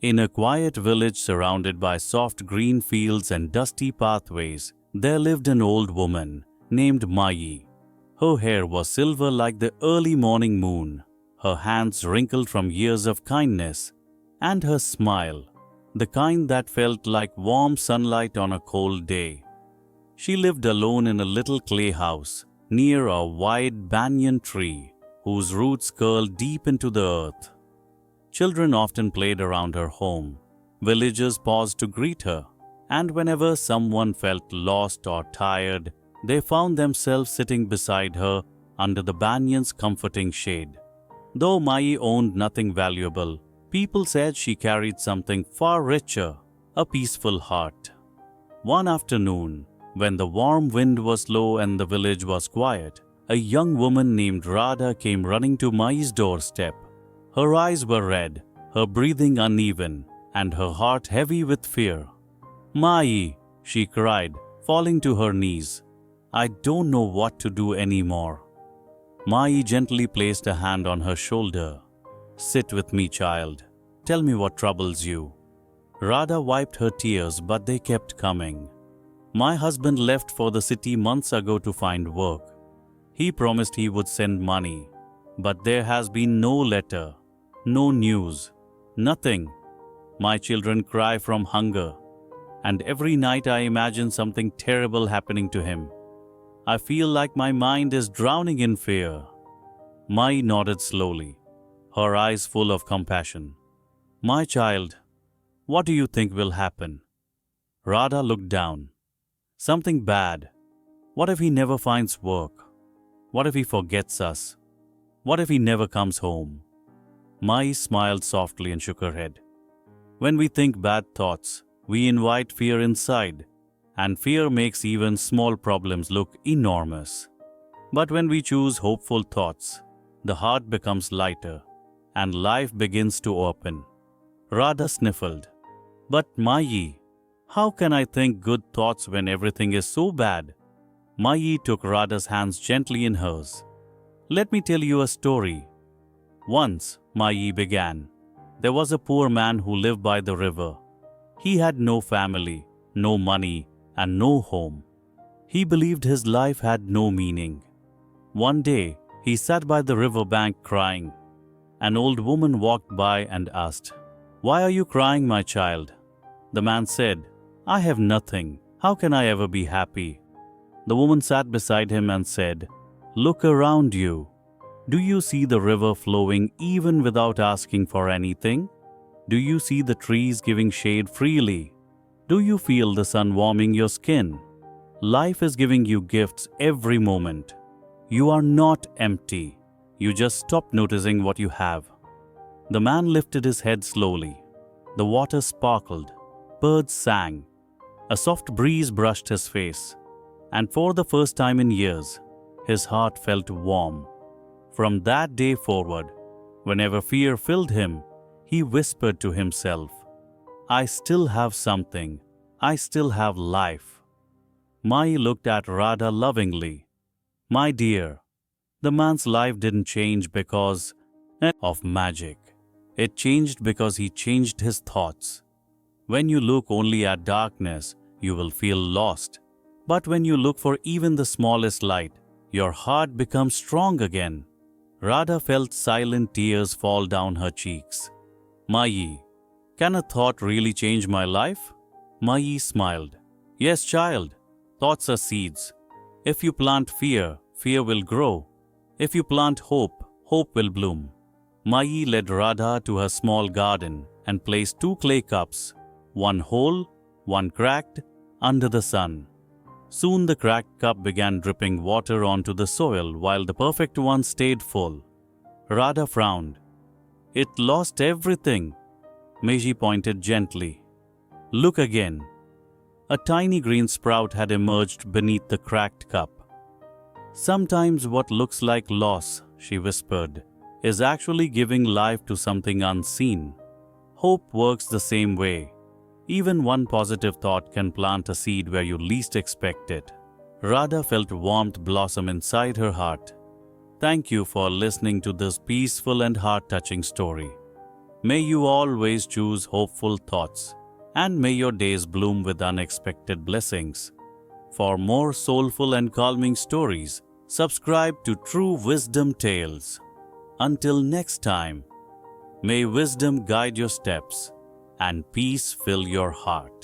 In a quiet village surrounded by soft green fields and dusty pathways, there lived an old woman named Maayi. Her hair was silver like the early morning moon, her hands wrinkled from years of kindness, and her smile, the kind that felt like warm sunlight on a cold day. She lived alone in a little clay house near a wide banyan tree whose roots curled deep into the earth. Children often played around her home. Villagers paused to greet her, and whenever someone felt lost or tired, they found themselves sitting beside her under the banyan's comforting shade. Though Maayi owned nothing valuable, people said she carried something far richer, a peaceful heart. One afternoon, when the warm wind was low and the village was quiet, a young woman named Rada came running to Maayi's doorstep. Her eyes were red, her breathing uneven, and her heart heavy with fear. "Maayi," she cried, falling to her knees. "I don't know what to do anymore." Maayi gently placed a hand on her shoulder. "Sit with me, child. Tell me what troubles you." Rada wiped her tears, but they kept coming. "My husband left for the city months ago to find work. He promised he would send money, but there has been no letter. No news. Nothing. My children cry from hunger, and every night I imagine something terrible happening to him. I feel like my mind is drowning in fear." Maayi nodded slowly, her eyes full of compassion. "My child, what do you think will happen?" Rada looked down. "Something bad. What if he never finds work? What if he forgets us? What if he never comes home?" Maayi smiled softly and shook her head. "When we think bad thoughts, we invite fear inside, and fear makes even small problems look enormous. But when we choose hopeful thoughts, the heart becomes lighter, and life begins to open." Rada sniffled. "But Maayi, how can I think good thoughts when everything is so bad?" Maayi took Rada's hands gently in hers. "Let me tell you a story. Once," Maayi began, "there was a poor man who lived by the river. He had no family, no money, and no home. He believed his life had no meaning. One day, he sat by the river bank crying. An old woman walked by and asked, 'Why are you crying, my child?' The man said, 'I have nothing. How can I ever be happy?' The woman sat beside him and said, 'Look around you. Do you see the river flowing even without asking for anything? Do you see the trees giving shade freely? Do you feel the sun warming your skin? Life is giving you gifts every moment. You are not empty. You just stop noticing what you have.' The man lifted his head slowly. The water sparkled. Birds sang. A soft breeze brushed his face. And for the first time in years, his heart felt warm. From that day forward, whenever fear filled him, he whispered to himself, 'I still have something. I still have life.'" Maayi looked at Rada lovingly. "My dear, the man's life didn't change because of magic. It changed because he changed his thoughts. When you look only at darkness, you will feel lost. But when you look for even the smallest light, your heart becomes strong again." Rada felt silent tears fall down her cheeks. "Maayi, can a thought really change my life?" Maayi smiled. "Yes, child. Thoughts are seeds. If you plant fear, fear will grow. If you plant hope, hope will bloom." Maayi led Radha to her small garden and placed 2 clay cups, one whole, one cracked, under the sun. Soon the cracked cup began dripping water onto the soil while the perfect one stayed full. Rada frowned. "It lost everything." Maayi pointed gently. "Look again." A tiny green sprout had emerged beneath the cracked cup. "Sometimes what looks like loss," she whispered, "is actually giving life to something unseen. Hope works the same way. Even one positive thought can plant a seed where you least expect it." Rada felt warmth blossom inside her heart. Thank you for listening to this peaceful and heart-touching story. May you always choose hopeful thoughts, and may your days bloom with unexpected blessings. For more soulful and calming stories, subscribe to True Wisdom Tales. Until next time, may wisdom guide your steps and peace fill your heart.